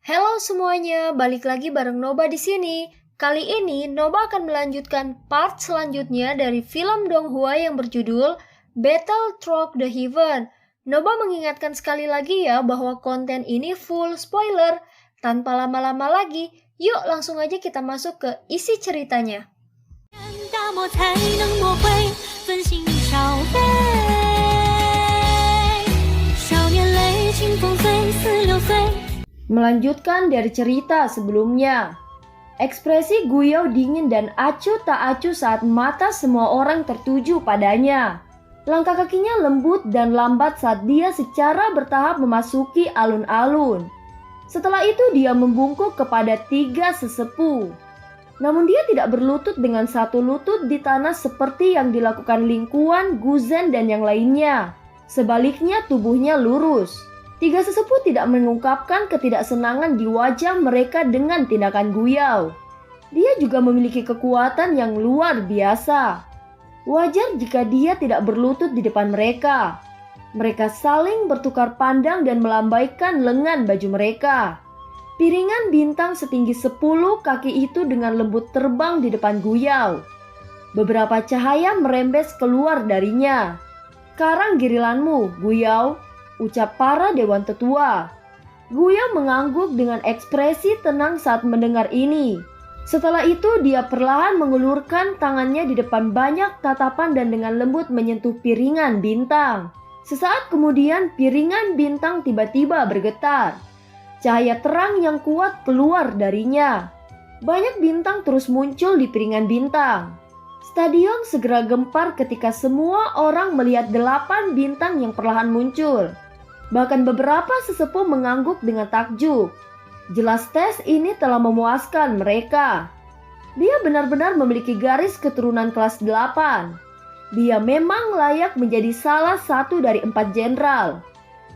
Halo semuanya, balik lagi bareng Noba di sini. Kali ini Noba akan melanjutkan part selanjutnya dari film Donghua yang berjudul Battle Through the Heaven. Noba mengingatkan sekali lagi ya bahwa konten ini full spoiler. Tanpa lama-lama lagi, yuk langsung aja kita masuk ke isi ceritanya. Melanjutkan dari cerita sebelumnya. Ekspresi Guyao dingin dan acuh tak acuh saat mata semua orang tertuju padanya. Langkah kakinya lembut dan lambat saat dia secara bertahap memasuki alun-alun. Setelah itu dia membungkuk kepada 3 sesepuh. Namun dia tidak berlutut dengan satu lutut di tanah seperti yang dilakukan Ling Kuan, Gu Zhen dan yang lainnya. Sebaliknya tubuhnya lurus. 3 sesepuh tidak mengungkapkan ketidaksenangan di wajah mereka dengan tindakan Guyao. Dia juga memiliki kekuatan yang luar biasa. Wajar jika dia tidak berlutut di depan mereka. Mereka saling bertukar pandang dan melambaikan lengan baju mereka. Piringan bintang setinggi 10 kaki itu dengan lembut terbang di depan Guyao. Beberapa cahaya merembes keluar darinya. "Sekarang giliranmu, Guyao," ucap para dewan tetua. Guyao mengangguk dengan ekspresi tenang saat mendengar ini. Setelah itu dia perlahan mengulurkan tangannya di depan banyak tatapan dan dengan lembut menyentuh piringan bintang. Sesaat kemudian piringan bintang tiba-tiba bergetar. Cahaya terang yang kuat keluar darinya. Banyak bintang terus muncul di piringan bintang. Stadion segera gempar ketika semua orang melihat 8 bintang yang perlahan muncul. Bahkan beberapa sesepuh mengangguk dengan takjub. Jelas tes ini telah memuaskan mereka. Dia benar-benar memiliki garis keturunan kelas 8. Dia memang layak menjadi salah satu dari 4 jenderal.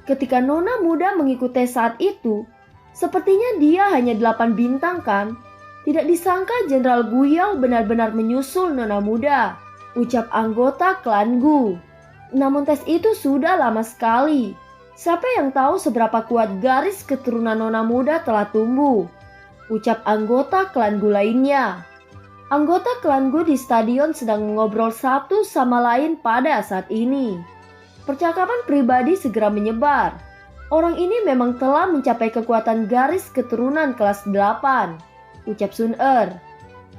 Ketika nona muda mengikuti saat itu, sepertinya dia hanya 8 bintang kan? Tidak disangka Jenderal Guyao benar-benar menyusul nona muda, ucap anggota klan Gu. Namun tes itu sudah lama sekali. Siapa yang tahu seberapa kuat garis keturunan nona muda telah tumbuh, ucap anggota klan Gu lainnya. Anggota klan Gu di stadion sedang mengobrol satu sama lain pada saat ini. Percakapan pribadi segera menyebar. Orang ini memang telah mencapai kekuatan garis keturunan kelas 8, ucap Sun Er.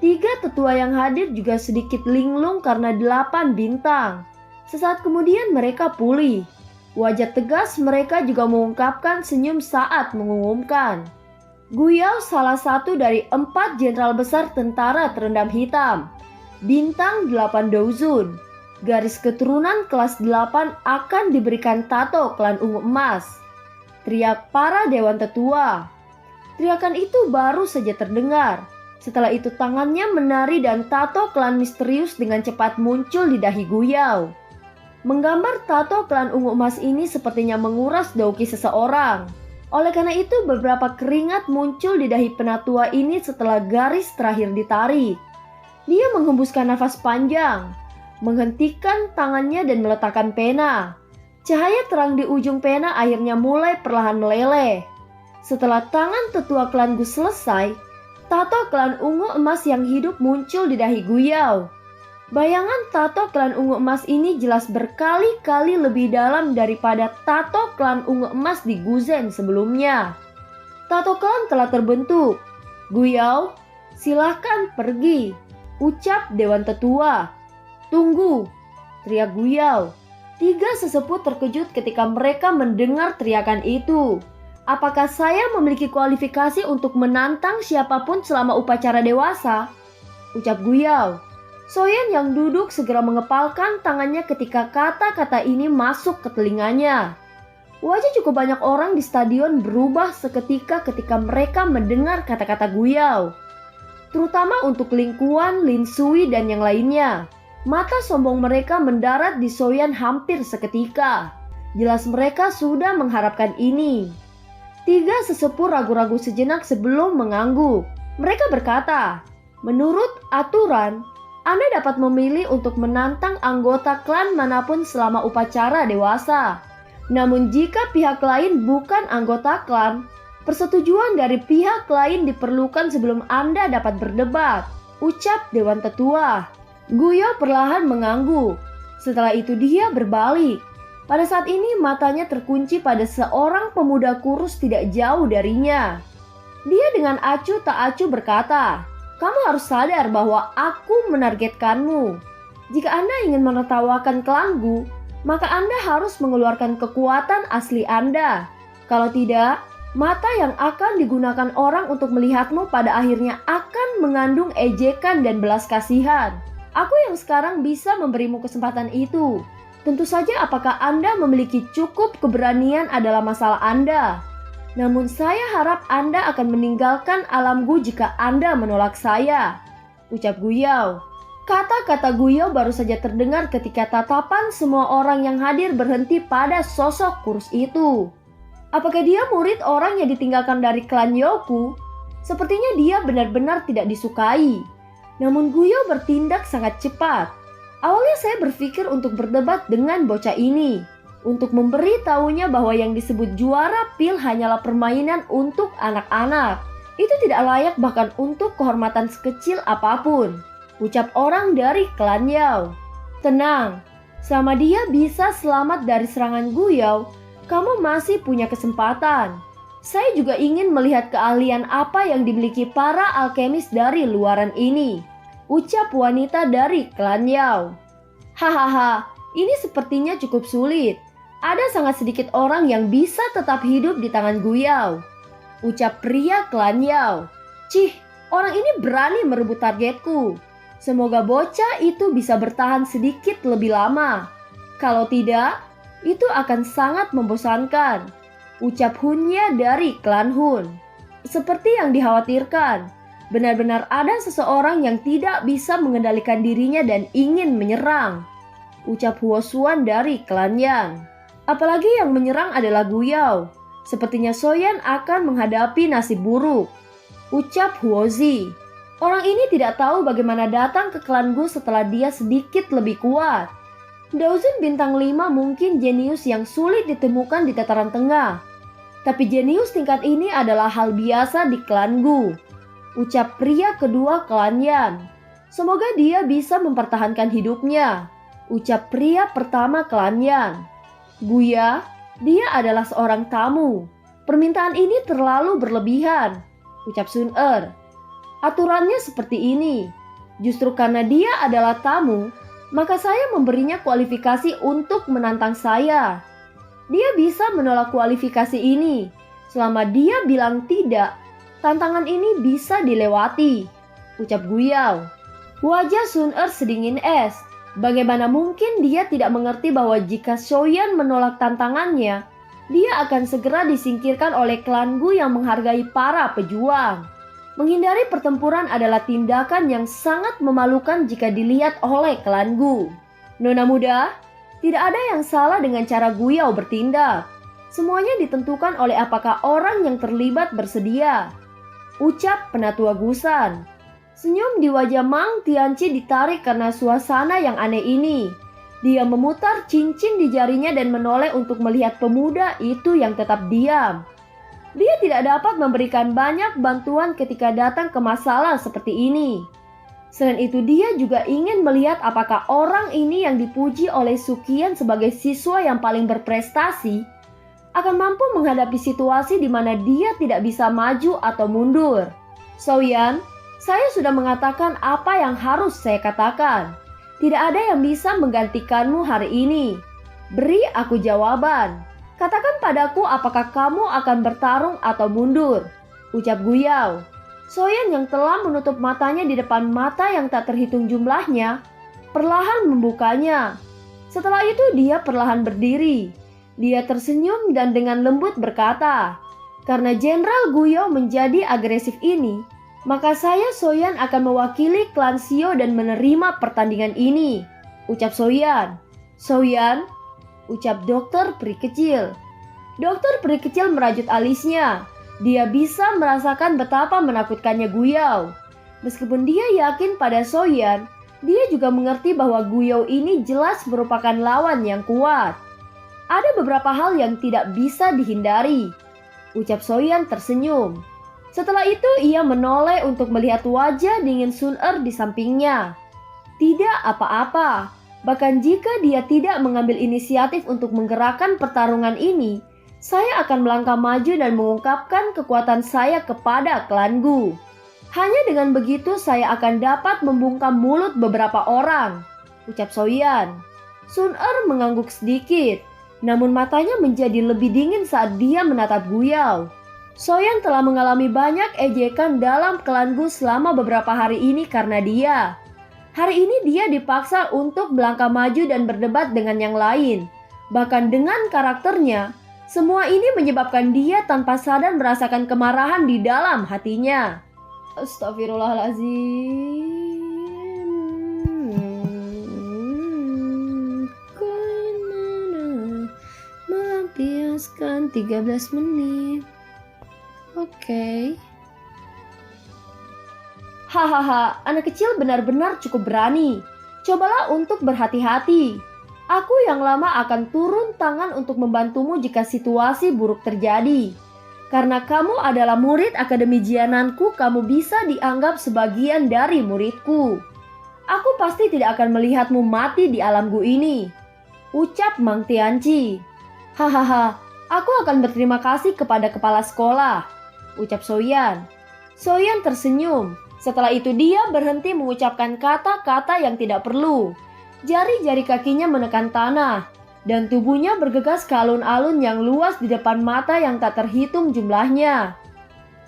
3 tetua yang hadir juga sedikit linglung karena 8 bintang. Sesaat kemudian mereka pulih. Wajah tegas mereka juga mengungkapkan senyum saat mengumumkan. Guyao salah satu dari 4 jenderal besar tentara terendam hitam. Bintang 8 Douzun. Garis keturunan kelas 8 akan diberikan tato klan ungu emas. Teriak para dewan tetua. Teriakan itu baru saja terdengar. Setelah itu tangannya menari dan tato klan misterius dengan cepat muncul di dahi Guyao. Menggambar tato klan ungu emas ini sepertinya menguras dauki seseorang. Oleh karena itu beberapa keringat muncul di dahi penatua ini setelah garis terakhir ditarik. Dia menghembuskan nafas panjang, menghentikan tangannya dan meletakkan pena. Cahaya terang di ujung pena akhirnya mulai perlahan meleleh. Setelah tangan tetua klan Gu selesai, tato klan ungu emas yang hidup muncul di dahi Guyao. Bayangan tato klan ungu emas ini jelas berkali-kali lebih dalam daripada tato klan ungu emas di Gu Zhen sebelumnya. Tato klan telah terbentuk. "Guyao, silahkan pergi," ucap dewan tetua. "Tunggu," teriak Guyao. 3 sesepuh terkejut ketika mereka mendengar teriakan itu. "Apakah saya memiliki kualifikasi untuk menantang siapapun selama upacara dewasa?" ucap Guyao. Soyen yang duduk segera mengepalkan tangannya ketika kata-kata ini masuk ke telinganya. Wajah cukup banyak orang di stadion berubah seketika ketika mereka mendengar kata-kata Guyao. Terutama untuk Ling Kuan, Lin Sui dan yang lainnya. Mata sombong mereka mendarat di Soyen hampir seketika. Jelas mereka sudah mengharapkan ini. 3 sesepuh ragu-ragu sejenak sebelum mengangguk. Mereka berkata, "Menurut aturan, Anda dapat memilih untuk menantang anggota klan manapun selama upacara dewasa. Namun jika pihak lain bukan anggota klan, Persetujuan dari pihak lain diperlukan sebelum Anda dapat berdebat, ucap Dewan Tetua. Guyo perlahan mengangguk. Setelah itu dia berbalik. Pada saat ini matanya terkunci pada seorang pemuda kurus tidak jauh darinya. Dia dengan acuh tak acuh berkata, "Kamu harus sadar bahwa aku menargetkanmu. Jika Anda ingin menertawakan klanku, maka Anda harus mengeluarkan kekuatan asli Anda. Kalau tidak, mata yang akan digunakan orang untuk melihatmu pada akhirnya akan mengandung ejekan dan belas kasihan. Aku yang sekarang bisa memberimu kesempatan itu. Tentu saja apakah Anda memiliki cukup keberanian adalah masalah Anda. Namun saya harap Anda akan meninggalkan alamku jika Anda menolak saya," ucap Guyo. Kata-kata Guyo baru saja terdengar ketika tatapan semua orang yang hadir berhenti pada sosok kurus itu. Apakah dia murid orang yang ditinggalkan dari klan Yoku? Sepertinya dia benar-benar tidak disukai. Namun Guyo bertindak sangat cepat. Awalnya saya berpikir untuk berdebat dengan bocah ini, untuk memberi tahunya bahwa yang disebut juara pil hanyalah permainan untuk anak-anak. Itu tidak layak bahkan untuk kehormatan sekecil apapun, ucap orang dari klan Yao. Tenang, selama dia bisa selamat dari serangan Guyo, kamu masih punya kesempatan. Saya juga ingin melihat keahlian apa yang dimiliki para alkemis dari luaran ini, ucap wanita dari klan Yao. Hahaha, ini sepertinya cukup sulit. Ada sangat sedikit orang yang bisa tetap hidup di tangan Guyo, ucap pria klan Yao. Cih, orang ini berani merebut targetku. Semoga bocah itu bisa bertahan sedikit lebih lama. Kalau tidak, itu akan sangat membosankan, ucap Hunya dari klan Hun. Seperti yang dikhawatirkan, benar-benar ada seseorang yang tidak bisa mengendalikan dirinya dan ingin menyerang, ucap Huosuan dari klan Yang. Apalagi yang menyerang adalah Guyo. Sepertinya Soyan akan menghadapi nasib buruk, ucap Huozi. Orang ini tidak tahu bagaimana datang ke klanku setelah dia sedikit lebih kuat. Daozun bintang 5 mungkin jenius yang sulit ditemukan di dataran tengah. Tapi jenius tingkat ini adalah hal biasa di klanku, ucap pria kedua klan Yan. Semoga dia bisa mempertahankan hidupnya, ucap pria pertama klan Yan. Guya, dia adalah seorang tamu. Permintaan ini terlalu berlebihan, ucap Sun Er. Aturannya seperti ini. Justru karena dia adalah tamu, maka saya memberinya kualifikasi untuk menantang saya. Dia bisa menolak kualifikasi ini. Selama dia bilang tidak, tantangan ini bisa dilewati, ucap Guyo. Wajah Sun Er sedingin es. Bagaimana mungkin dia tidak mengerti bahwa jika Soyan menolak tantangannya, dia akan segera disingkirkan oleh klan Gu yang menghargai para pejuang. Menghindari pertempuran adalah tindakan yang sangat memalukan jika dilihat oleh klan Gu. Nona muda, tidak ada yang salah dengan cara Guyo bertindak. Semuanya ditentukan oleh apakah orang yang terlibat bersedia, ucap Penatua Gusan. Senyum di wajah Mang Tianqi ditarik karena suasana yang aneh ini. Dia memutar cincin di jarinya dan menoleh untuk melihat pemuda itu yang tetap diam. Dia tidak dapat memberikan banyak bantuan ketika datang ke masalah seperti ini. Selain itu dia juga ingin melihat apakah orang ini yang dipuji oleh Sukian sebagai siswa yang paling berprestasi akan mampu menghadapi situasi di mana dia tidak bisa maju atau mundur. Soyan, saya sudah mengatakan apa yang harus saya katakan. Tidak ada yang bisa menggantikanmu hari ini. Beri aku jawaban. Katakan padaku apakah kamu akan bertarung atau mundur, ucap Guyo. Soyan yang telah menutup matanya di depan mata yang tak terhitung jumlahnya, perlahan membukanya. Setelah itu dia perlahan berdiri. Dia tersenyum dan dengan lembut berkata, "Karena Jenderal Guyo menjadi agresif ini, maka saya Soyan akan mewakili klan Sio dan menerima pertandingan ini," ucap Soyan. "Soyan," ucap dokter peri kecil. Dokter peri kecil merajut alisnya. Dia bisa merasakan betapa menakutkannya Guyo. Meskipun dia yakin pada Soyan, dia juga mengerti bahwa Guyo ini jelas merupakan lawan yang kuat. Ada beberapa hal yang tidak bisa dihindari. Ucap Soyan tersenyum. Setelah itu ia menoleh untuk melihat wajah dingin Sun-er di sampingnya. Tidak apa-apa, bahkan jika dia tidak mengambil inisiatif untuk menggerakkan pertarungan ini, saya akan melangkah maju dan mengungkapkan kekuatan saya kepada klanku. Hanya dengan begitu saya akan dapat membungkam mulut beberapa orang, ucap Soyan. Sun-er mengangguk sedikit, namun matanya menjadi lebih dingin saat dia menatap Guyao. Soyan telah mengalami banyak ejekan dalam klanku selama beberapa hari ini karena dia. Hari ini dia dipaksa untuk melangkah maju dan berdebat dengan yang lain. Bahkan dengan karakternya, semua ini menyebabkan dia tanpa sadar merasakan kemarahan di dalam hatinya. Astagfirullahaladzim. Melampiaskan 13 menit. Oke. Hahaha, anak kecil benar-benar cukup berani. Cobalah untuk berhati-hati. Aku yang lama akan turun tangan untuk membantumu jika situasi buruk terjadi. Karena kamu adalah murid akademi Jiananku, kamu bisa dianggap sebagian dari muridku. Aku pasti tidak akan melihatmu mati di alamku ini, ucap Mang Tianqi. Hahaha, aku akan berterima kasih kepada kepala sekolah, ucap Soyan. Soyan tersenyum. Setelah itu dia berhenti mengucapkan kata-kata yang tidak perlu. Jari-jari kakinya menekan tanah, dan tubuhnya bergegas ke alun-alun yang luas di depan mata yang tak terhitung jumlahnya.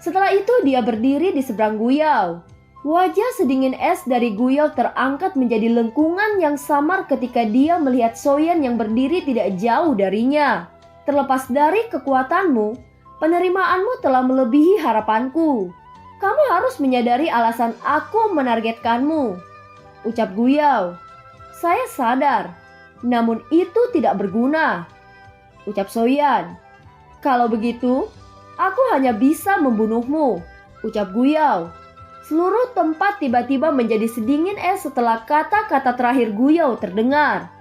Setelah itu dia berdiri di seberang Guyao. Wajah sedingin es dari Guyao terangkat menjadi lengkungan yang samar ketika dia melihat Soyan yang berdiri tidak jauh darinya. Terlepas dari kekuatanmu, penerimaanmu telah melebihi harapanku. Kamu harus menyadari alasan aku menargetkanmu, ucap Guyao. Saya sadar, namun itu tidak berguna, ucap Soyan. Kalau begitu, aku hanya bisa membunuhmu, ucap Guyao. Seluruh tempat tiba-tiba menjadi sedingin es setelah kata-kata terakhir Guyao terdengar.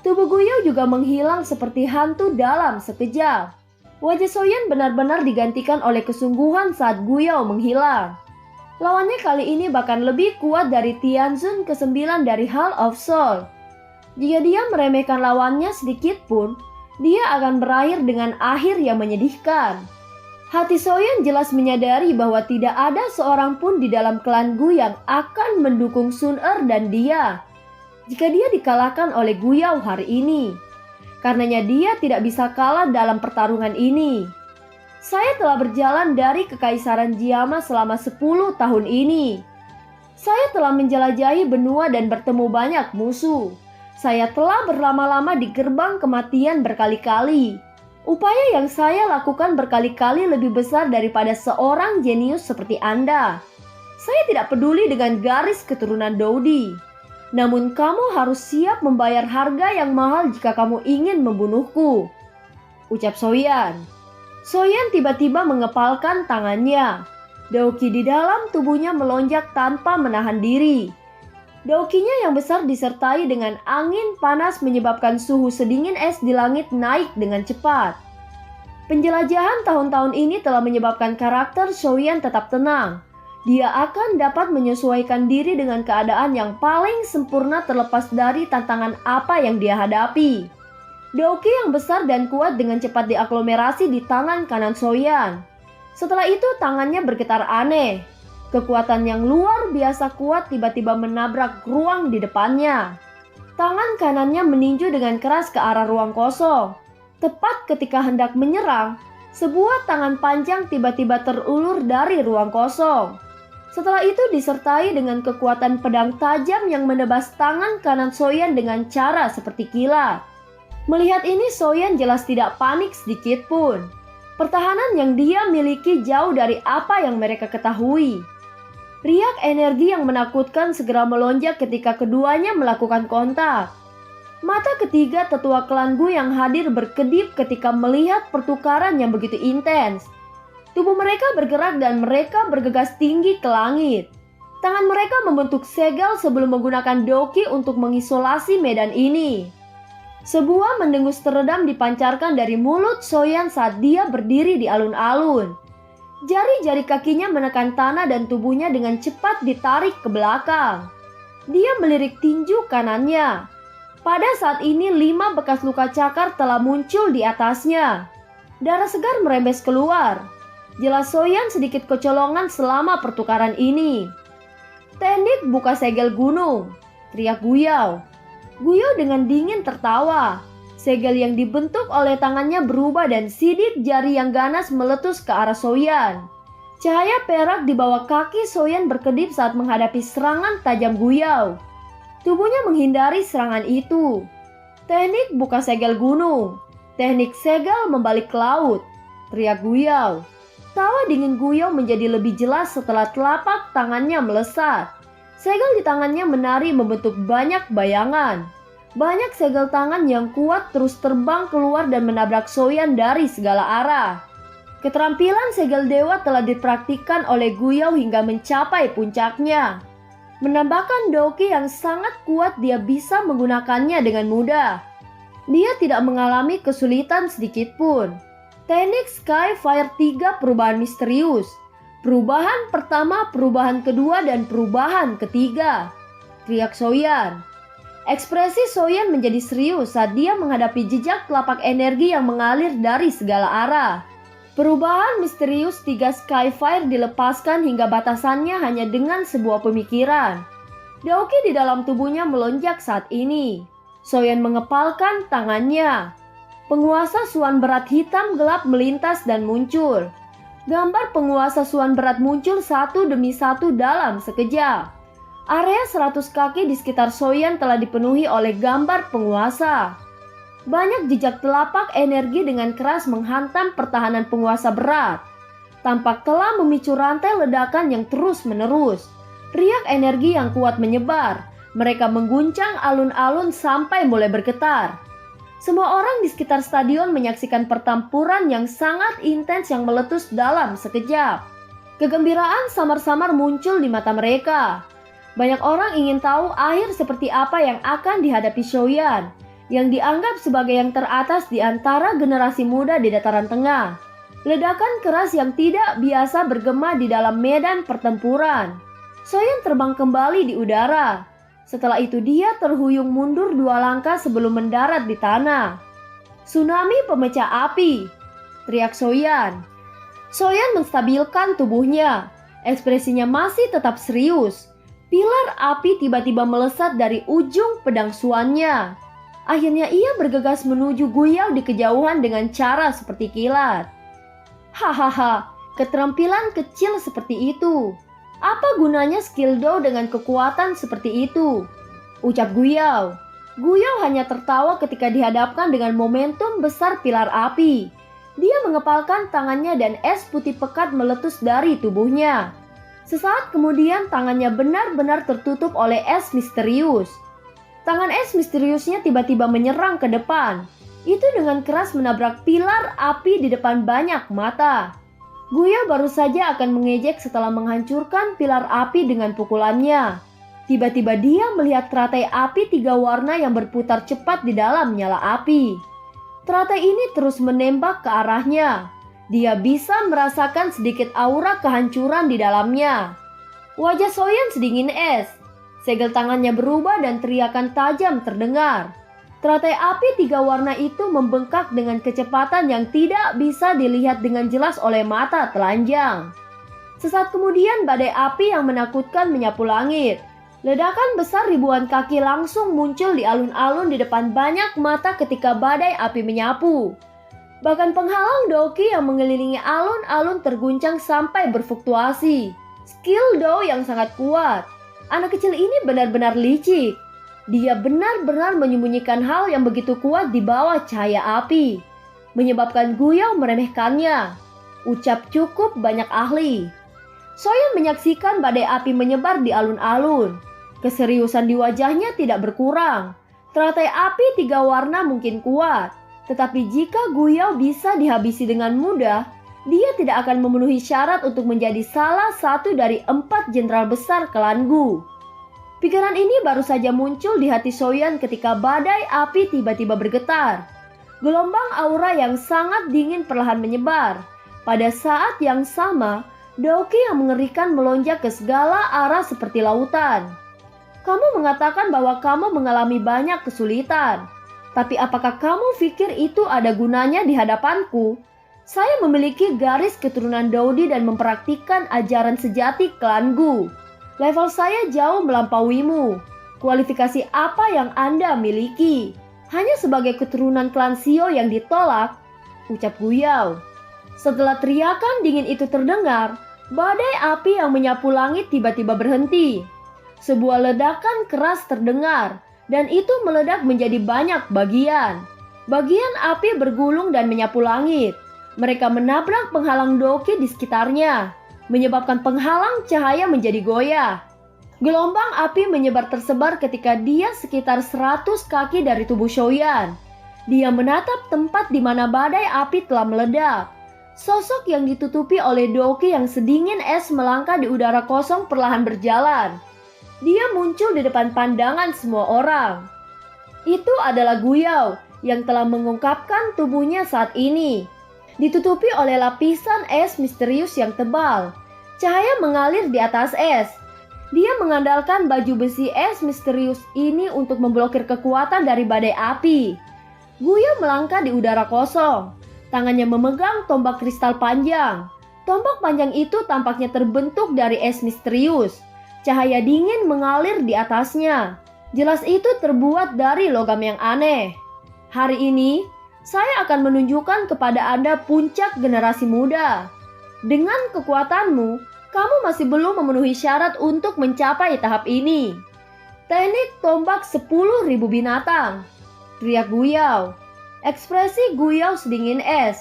Tubuh Guyao juga menghilang seperti hantu dalam sekejap. Wajah Soyan benar-benar digantikan oleh kesungguhan saat Guyao menghilang. Lawannya kali ini bahkan lebih kuat dari Tianzun ke-9 dari Hall of Soul. Jika dia meremehkan lawannya sedikit pun, dia akan berakhir dengan akhir yang menyedihkan. Hati Soyan jelas menyadari bahwa tidak ada seorang pun di dalam klan Gu yang akan mendukung Sun-er dan dia jika dia dikalahkan oleh Guyao hari ini. Karenanya dia tidak bisa kalah dalam pertarungan ini. Saya telah berjalan dari Kekaisaran Jiama selama 10 tahun ini. Saya telah menjelajahi benua dan bertemu banyak musuh. Saya telah berlama-lama di gerbang kematian berkali-kali. Upaya yang saya lakukan berkali-kali lebih besar daripada seorang jenius seperti Anda. Saya tidak peduli dengan garis keturunan Daudi. Namun kamu harus siap membayar harga yang mahal jika kamu ingin membunuhku, ucap Soyan. Soyan tiba-tiba mengepalkan tangannya. Daoki di dalam tubuhnya melonjak tanpa menahan diri. Daokinya yang besar disertai dengan angin panas menyebabkan suhu sedingin es di langit naik dengan cepat. Penjelajahan tahun-tahun ini telah menyebabkan karakter Soyan tetap tenang. Dia akan dapat menyesuaikan diri dengan keadaan yang paling sempurna terlepas dari tantangan apa yang dia hadapi. Daoki yang besar dan kuat dengan cepat diaglomerasi di tangan kanan Soyan. Setelah itu tangannya bergetar aneh. Kekuatan yang luar biasa kuat tiba-tiba menabrak ruang di depannya. Tangan kanannya meninju dengan keras ke arah ruang kosong. Tepat ketika hendak menyerang, sebuah tangan panjang tiba-tiba terulur dari ruang kosong. Setelah itu disertai dengan kekuatan pedang tajam yang menebas tangan kanan Soyan dengan cara seperti kilat. Melihat ini Soyan jelas tidak panik sedikit pun. Pertahanan yang dia miliki jauh dari apa yang mereka ketahui. Riak energi yang menakutkan segera melonjak ketika keduanya melakukan kontak. Mata ketiga tetua klan Gu yang hadir berkedip ketika melihat pertukaran yang begitu intens. Tubuh mereka bergerak dan mereka bergegas tinggi ke langit. Tangan mereka membentuk segel sebelum menggunakan Daoki untuk mengisolasi medan ini. Sebuah mendengus teredam dipancarkan dari mulut Soyan saat dia berdiri di alun-alun. Jari-jari kakinya menekan tanah dan tubuhnya dengan cepat ditarik ke belakang. Dia melirik tinju kanannya. Pada saat ini 5 bekas luka cakar telah muncul di atasnya. Darah segar merembes keluar. Jelas Soyan sedikit kecolongan selama pertukaran ini. "Teknik buka segel gunung," teriak Guyao. Guyao dengan dingin tertawa. Segel yang dibentuk oleh tangannya berubah dan sidik jari yang ganas meletus ke arah Soyan. Cahaya perak di bawah kaki Soyan berkedip saat menghadapi serangan tajam Guyao. Tubuhnya menghindari serangan itu. "Teknik buka segel gunung. Teknik segel membalik ke laut," teriak Guyao. Tawa dingin Guyao menjadi lebih jelas setelah telapak tangannya melesat. Segel di tangannya menari membentuk banyak bayangan. Banyak segel tangan yang kuat terus terbang keluar dan menabrak Soyan dari segala arah. Keterampilan segel dewa telah dipraktikkan oleh Guyao hingga mencapai puncaknya. Menambahkan Doki yang sangat kuat, dia bisa menggunakannya dengan mudah. Dia tidak mengalami kesulitan sedikit pun. Teknik Sky Fire 3 perubahan misterius. Perubahan pertama, perubahan kedua, dan perubahan ketiga, teriak Soyan. Ekspresi Soyan menjadi serius saat dia menghadapi jejak telapak energi yang mengalir dari segala arah. Perubahan misterius 3 Skyfire dilepaskan hingga batasannya hanya dengan sebuah pemikiran. Daoki di dalam tubuhnya melonjak saat ini. Soyan mengepalkan tangannya. Penguasa Suan berat hitam gelap melintas dan muncul. Gambar penguasa Suan berat muncul satu demi satu dalam sekejap. Area 100 kaki di sekitar Soyan telah dipenuhi oleh gambar penguasa. Banyak jejak telapak energi dengan keras menghantam pertahanan penguasa berat. Tampak telah memicu rantai ledakan yang terus-menerus. Riak energi yang kuat menyebar. Mereka mengguncang alun-alun sampai mulai bergetar. Semua orang di sekitar stadion menyaksikan pertempuran yang sangat intens yang meletus dalam sekejap. Kegembiraan samar-samar muncul di mata mereka. Banyak orang ingin tahu akhir seperti apa yang akan dihadapi Soyan, yang dianggap sebagai yang teratas di antara generasi muda di dataran tengah. Ledakan keras yang tidak biasa bergema di dalam medan pertempuran. Soyan terbang kembali di udara. Setelah itu dia terhuyung mundur 2 langkah sebelum mendarat di tanah. "Tsunami pemecah api," teriak Soyan. Soyan menstabilkan tubuhnya. Ekspresinya masih tetap serius. Pilar api tiba-tiba melesat dari ujung pedang Suannya. Akhirnya ia bergegas menuju Guyao di kejauhan dengan cara seperti kilat. "Hahaha, keterampilan kecil seperti itu. Apa gunanya skill Do dengan kekuatan seperti itu?" ucap Guyao. Guyao hanya tertawa ketika dihadapkan dengan momentum besar pilar api. Dia mengepalkan tangannya dan es putih pekat meletus dari tubuhnya. Sesaat kemudian tangannya benar-benar tertutup oleh es misterius. Tangan es misteriusnya tiba-tiba menyerang ke depan. Itu dengan keras menabrak pilar api di depan banyak mata. Guyao baru saja akan mengejek setelah menghancurkan pilar api dengan pukulannya. Tiba-tiba dia melihat teratai api 3 warna yang berputar cepat di dalam nyala api. Teratai ini terus menembak ke arahnya. Dia bisa merasakan sedikit aura kehancuran di dalamnya. Wajah Soyan sedingin es. Segel tangannya berubah dan teriakan tajam terdengar. Teratai api 3 warna itu membengkak dengan kecepatan yang tidak bisa dilihat dengan jelas oleh mata telanjang. Sesaat kemudian badai api yang menakutkan menyapu langit. Ledakan besar ribuan kaki langsung muncul di alun-alun di depan banyak mata ketika badai api menyapu. Bahkan penghalang Doki yang mengelilingi alun-alun terguncang sampai berfluktuasi. Skill Do yang sangat kuat. Anak kecil ini benar-benar licik. Dia benar-benar menyembunyikan hal yang begitu kuat di bawah cahaya api, menyebabkan Guyao meremehkannya, ucap cukup banyak ahli. Soyan menyaksikan badai api menyebar di alun-alun. Keseriusan di wajahnya tidak berkurang. Teratai api 3 warna mungkin kuat, tetapi jika Guyao bisa dihabisi dengan mudah, dia tidak akan memenuhi syarat untuk menjadi salah satu dari 4 jenderal besar klan Gu. Pikiran ini baru saja muncul di hati Soyan ketika badai api tiba-tiba bergetar. Gelombang aura yang sangat dingin perlahan menyebar. Pada saat yang sama, Doki yang mengerikan melonjak ke segala arah seperti lautan. Kamu mengatakan bahwa kamu mengalami banyak kesulitan. Tapi apakah kamu pikir itu ada gunanya di hadapanku? Saya memiliki garis keturunan Daudi dan mempraktikkan ajaran sejati klanku. Level saya jauh melampauimu. Kualifikasi apa yang Anda miliki? Hanya sebagai keturunan klan Sio yang ditolak, ucap Guyao. Setelah teriakan dingin itu terdengar, badai api yang menyapu langit tiba-tiba berhenti. Sebuah ledakan keras terdengar, dan itu meledak menjadi banyak bagian. Bagian api bergulung dan menyapu langit. Mereka menabrak penghalang Doki di sekitarnya, menyebabkan penghalang cahaya menjadi goyah. Gelombang api menyebar tersebar ketika dia sekitar 100 kaki dari tubuh Soyan. Dia menatap tempat di mana badai api telah meledak. Sosok yang ditutupi oleh Doki yang sedingin es melangkah di udara kosong perlahan berjalan. Dia muncul di depan pandangan semua orang. Itu adalah Guyao yang telah mengungkapkan tubuhnya saat ini. Ditutupi oleh lapisan es misterius yang tebal. Cahaya mengalir di atas es. Dia mengandalkan baju besi es misterius ini untuk memblokir kekuatan dari badai api. Guyao melangkah di udara kosong. Tangannya memegang tombak kristal panjang. Tombak panjang itu tampaknya terbentuk dari es misterius. Cahaya dingin mengalir di atasnya. Jelas itu terbuat dari logam yang aneh. Hari ini, saya akan menunjukkan kepada Anda puncak generasi muda. Dengan kekuatanmu, kamu masih belum memenuhi syarat untuk mencapai tahap ini. Teknik tombak 10.000 binatang, teriak Guyao. Ekspresi Guyao sedingin es.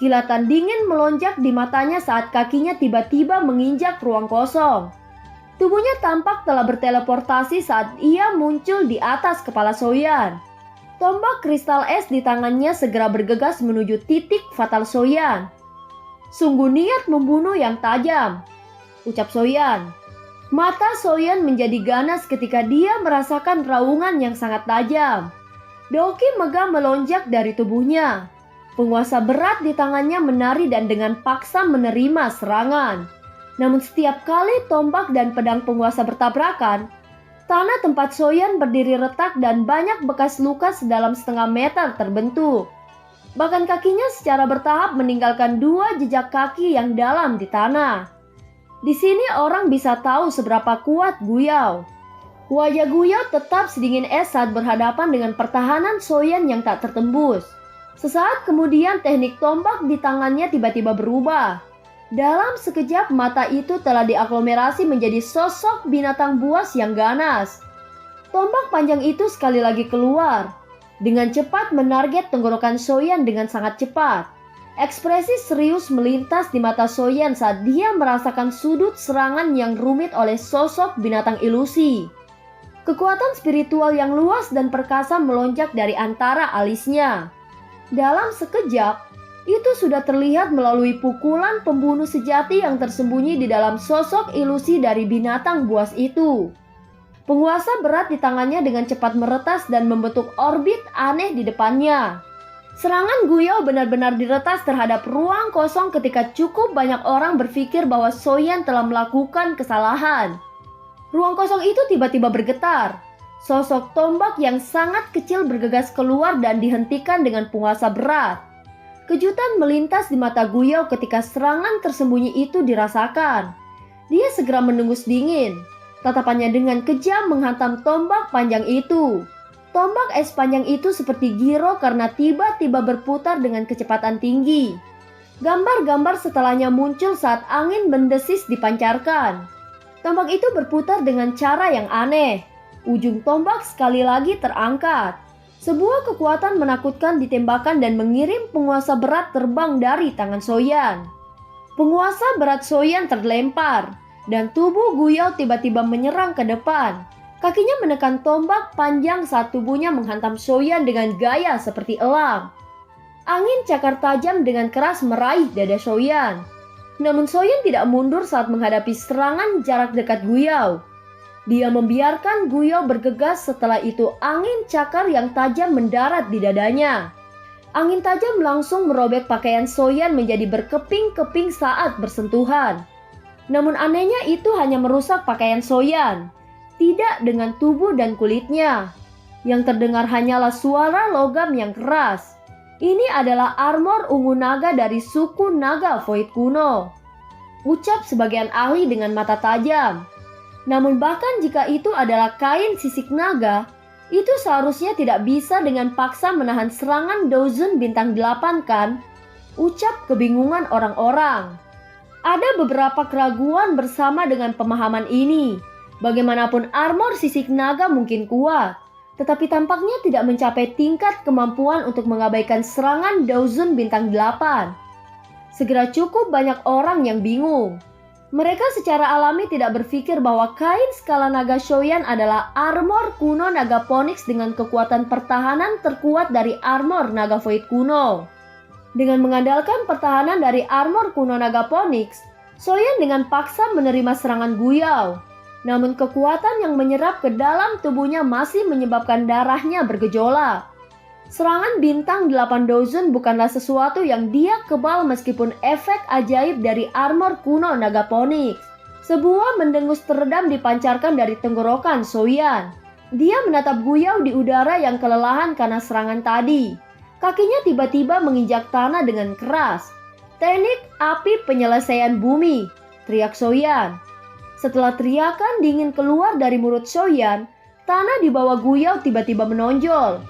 Kilatan dingin melonjak di matanya saat kakinya tiba-tiba menginjak ruang kosong. Tubuhnya tampak telah berteleportasi saat ia muncul di atas kepala Soyan. Tombak kristal es di tangannya segera bergegas menuju titik fatal Soyan. Sungguh niat membunuh yang tajam, ucap Soyan. Mata Soyan menjadi ganas ketika dia merasakan raungan yang sangat tajam. Doki megah melonjak dari tubuhnya. Penguasa berat di tangannya menari dan dengan paksa menerima serangan. Namun setiap kali tombak dan pedang penguasa bertabrakan, tanah tempat Soyan berdiri retak dan banyak bekas luka sedalam setengah meter terbentuk. Bahkan kakinya secara bertahap meninggalkan 2 jejak kaki yang dalam di tanah. Di sini orang bisa tahu seberapa kuat Guyao. Wajah Guyao tetap sedingin es saat berhadapan dengan pertahanan Soyan yang tak tertembus. Sesaat kemudian teknik tombak di tangannya tiba-tiba berubah. Dalam sekejap mata itu telah diaglomerasi menjadi sosok binatang buas yang ganas. Tombak panjang itu sekali lagi keluar. Dengan cepat menarget tenggorokan Soyan dengan sangat cepat. Ekspresi serius melintas di mata Soyan saat dia merasakan sudut serangan yang rumit oleh sosok binatang ilusi. Kekuatan spiritual yang luas dan perkasa melonjak dari antara alisnya. Dalam sekejap, itu sudah terlihat melalui pukulan pembunuh sejati yang tersembunyi di dalam sosok ilusi dari binatang buas itu. Penguasa berat di tangannya dengan cepat meretas dan membentuk orbit aneh di depannya. Serangan Guyao benar-benar diretas terhadap ruang kosong ketika cukup banyak orang berpikir bahwa Soyan telah melakukan kesalahan. Ruang kosong itu tiba-tiba bergetar. Sosok tombak yang sangat kecil bergegas keluar dan dihentikan dengan penguasa berat. Kejutan melintas di mata Guyao ketika serangan tersembunyi itu dirasakan. Dia segera mendengus dingin. Tatapannya dengan kejam menghantam tombak panjang itu. Tombak es panjang itu seperti giro karena tiba-tiba berputar dengan kecepatan tinggi. Gambar-gambar setelahnya muncul saat angin mendesis dipancarkan. Tombak itu berputar dengan cara yang aneh. Ujung tombak sekali lagi terangkat. Sebuah kekuatan menakutkan ditembakkan dan mengirim penguasa berat terbang dari tangan Soyan. Penguasa berat Soyan terlempar, dan tubuh Guyao tiba-tiba menyerang ke depan. Kakinya menekan tombak panjang saat tubuhnya menghantam Soyan dengan gaya seperti elang. Angin cakar tajam dengan keras meraih dada Soyan. Namun Soyan tidak mundur saat menghadapi serangan jarak dekat Guyao. Dia membiarkan Guyao bergegas, setelah itu angin cakar yang tajam mendarat di dadanya. Angin tajam langsung merobek pakaian Soyan menjadi berkeping-keping saat bersentuhan. Namun anehnya itu hanya merusak pakaian Soyan, tidak dengan tubuh dan kulitnya. Yang terdengar hanyalah suara logam yang keras. Ini adalah armor ungu naga dari suku naga Void kuno, ucap sebagian ahli dengan mata tajam. Namun bahkan jika itu adalah kain sisik naga, itu seharusnya tidak bisa dengan paksa menahan serangan Dozun bintang 8 kan? Ucap kebingungan orang-orang. Ada beberapa keraguan bersama dengan pemahaman ini. Bagaimanapun armor sisik naga mungkin kuat, tetapi tampaknya tidak mencapai tingkat kemampuan untuk mengabaikan serangan Dozun bintang 8. Segera cukup banyak orang yang bingung. Mereka secara alami tidak berpikir bahwa kain skala naga Shoyan adalah armor kuno naga Phoenix dengan kekuatan pertahanan terkuat dari armor naga Void kuno. Dengan mengandalkan pertahanan dari armor kuno naga Phoenix, Shoyan dengan paksa menerima serangan Guyao. Namun kekuatan yang menyerap ke dalam tubuhnya masih menyebabkan darahnya bergejolak. Serangan bintang 8 Dozun bukanlah sesuatu yang dia kebal meskipun efek ajaib dari armor kuno naga Phoenix. Sebuah mendengus teredam dipancarkan dari tenggorokan Soyan. Dia menatap Guyao di udara yang kelelahan karena serangan tadi. Kakinya tiba-tiba menginjak tanah dengan keras. Teknik api penyelesaian bumi, teriak Soyan. Setelah teriakan dingin keluar dari mulut Soyan, tanah di bawah Guyao tiba-tiba menonjol.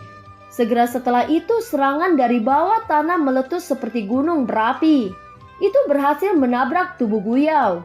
Segera setelah itu serangan dari bawah tanah meletus seperti gunung berapi. Itu berhasil menabrak tubuh Guyao.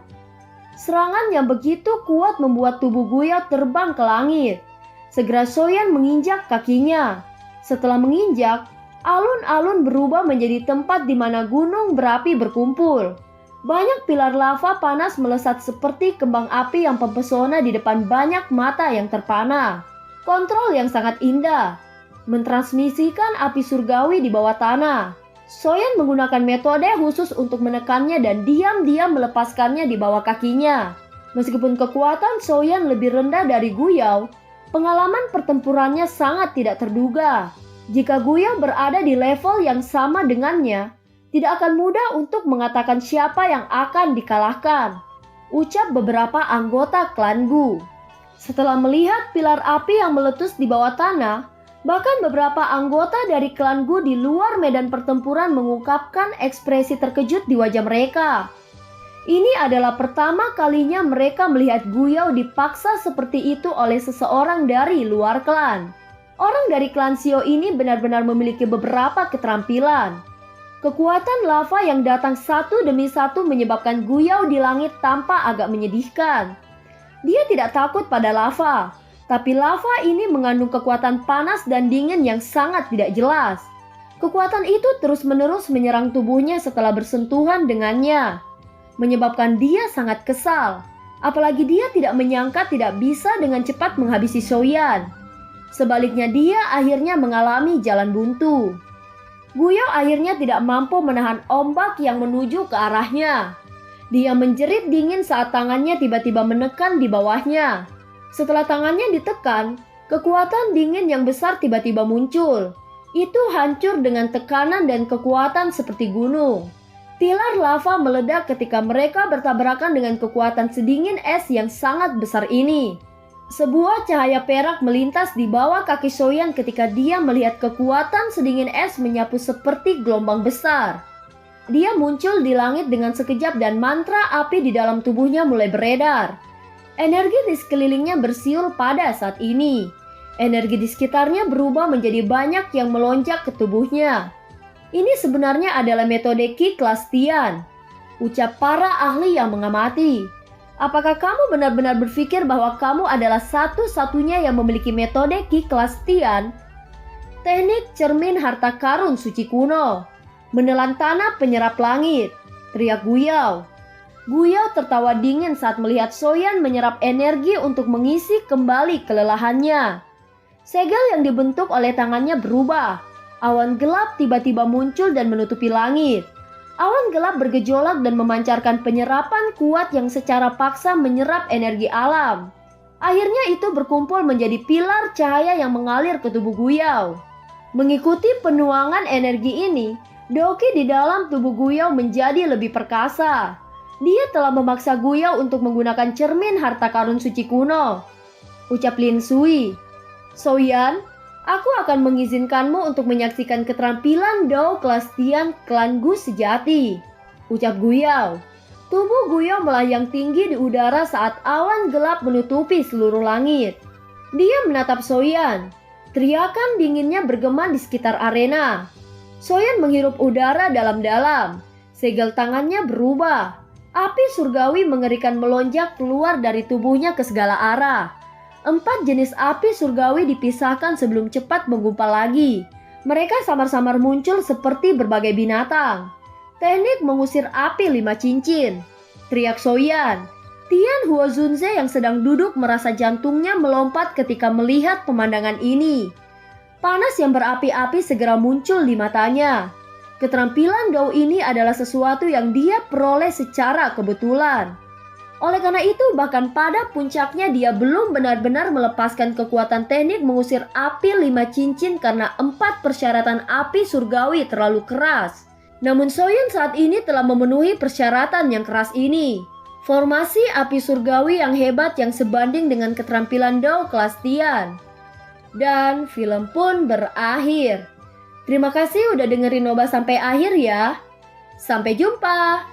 Serangan yang begitu kuat membuat tubuh Guyao terbang ke langit. Segera Soyan menginjak kakinya. Setelah menginjak, alun-alun berubah menjadi tempat di mana gunung berapi berkumpul. Banyak pilar lava panas melesat seperti kembang api yang mempesona di depan banyak mata yang terpana. Kontrol yang sangat indah mentransmisikan api surgawi di bawah tanah. Soyan menggunakan metode khusus untuk menekannya dan diam-diam melepaskannya di bawah kakinya. Meskipun kekuatan Soyan lebih rendah dari Guyao, pengalaman pertempurannya sangat tidak terduga. Jika Guyao berada di level yang sama dengannya, tidak akan mudah untuk mengatakan siapa yang akan dikalahkan, ucap beberapa anggota klan Gu. Setelah melihat pilar api yang meletus di bawah tanah, bahkan beberapa anggota dari klan Gu di luar medan pertempuran mengungkapkan ekspresi terkejut di wajah mereka. Ini adalah pertama kalinya mereka melihat Guyao dipaksa seperti itu oleh seseorang dari luar klan. Orang dari klan Xiao ini benar-benar memiliki beberapa keterampilan. Kekuatan lava yang datang satu demi satu menyebabkan Guyao di langit tampak agak menyedihkan. Dia tidak takut pada lava, tapi lava ini mengandung kekuatan panas dan dingin yang sangat tidak jelas. Kekuatan itu terus-menerus menyerang tubuhnya setelah bersentuhan dengannya, menyebabkan dia sangat kesal. Apalagi dia tidak menyangka tidak bisa dengan cepat menghabisi Soyan. Sebaliknya dia akhirnya mengalami jalan buntu. Guyao akhirnya tidak mampu menahan ombak yang menuju ke arahnya. Dia menjerit dingin saat tangannya tiba-tiba menekan di bawahnya. Setelah tangannya ditekan, kekuatan dingin yang besar tiba-tiba muncul. Itu hancur dengan tekanan dan kekuatan seperti gunung. Pilar lava meledak ketika mereka bertabrakan dengan kekuatan sedingin es yang sangat besar ini. Sebuah cahaya perak melintas di bawah kaki Soyan ketika dia melihat kekuatan sedingin es menyapu seperti gelombang besar. Dia muncul di langit dengan sekejap dan mantra api di dalam tubuhnya mulai beredar. Energi di sekelilingnya bersiul pada saat ini. Energi di sekitarnya berubah menjadi banyak yang melonjak ke tubuhnya. Ini sebenarnya adalah metode Ki kelas Tian, ucap para ahli yang mengamati. Apakah kamu benar-benar berpikir bahwa kamu adalah satu-satunya yang memiliki metode Ki kelas Tian? Teknik cermin harta karun suci kuno. Menelan tanah penyerap langit, teriak Guyao. Guyao tertawa dingin saat melihat Soyan menyerap energi untuk mengisi kembali kelelahannya. Segel yang dibentuk oleh tangannya berubah. Awan gelap tiba-tiba muncul dan menutupi langit. Awan gelap bergejolak dan memancarkan penyerapan kuat yang secara paksa menyerap energi alam. Akhirnya itu berkumpul menjadi pilar cahaya yang mengalir ke tubuh Guyao. Mengikuti penuangan energi ini, Doki di dalam tubuh Guyao menjadi lebih perkasa. Dia telah memaksa Guyao untuk menggunakan cermin harta karun suci kuno. Ucap Lin Sui, "Soyan, aku akan mengizinkanmu untuk menyaksikan keterampilan Dao kelas Tian klan Gu sejati." Ucap Guyao. Tubuh Guyao melayang tinggi di udara saat awan gelap menutupi seluruh langit. Dia menatap Soyan. Teriakan dinginnya bergema di sekitar arena. Soyan menghirup udara dalam-dalam. Segel tangannya berubah. Api surgawi mengerikan melonjak keluar dari tubuhnya ke segala arah. 4 jenis api surgawi dipisahkan sebelum cepat menggumpal lagi. Mereka samar-samar muncul seperti berbagai binatang. Teknik mengusir api 5 cincin. Teriak Soyan. Tian Huozunze yang sedang duduk merasa jantungnya melompat ketika melihat pemandangan ini. Panas yang berapi-api segera muncul di matanya. Keterampilan Dao ini adalah sesuatu yang dia peroleh secara kebetulan. Oleh karena itu, bahkan pada puncaknya dia belum benar-benar melepaskan kekuatan teknik mengusir api 5 cincin karena 4 persyaratan api surgawi terlalu keras. Namun Soyan saat ini telah memenuhi persyaratan yang keras ini. Formasi api surgawi yang hebat yang sebanding dengan keterampilan Dao kelas Tian. Dan film pun berakhir. Terima kasih udah dengerin Noba sampai akhir ya. Sampai jumpa.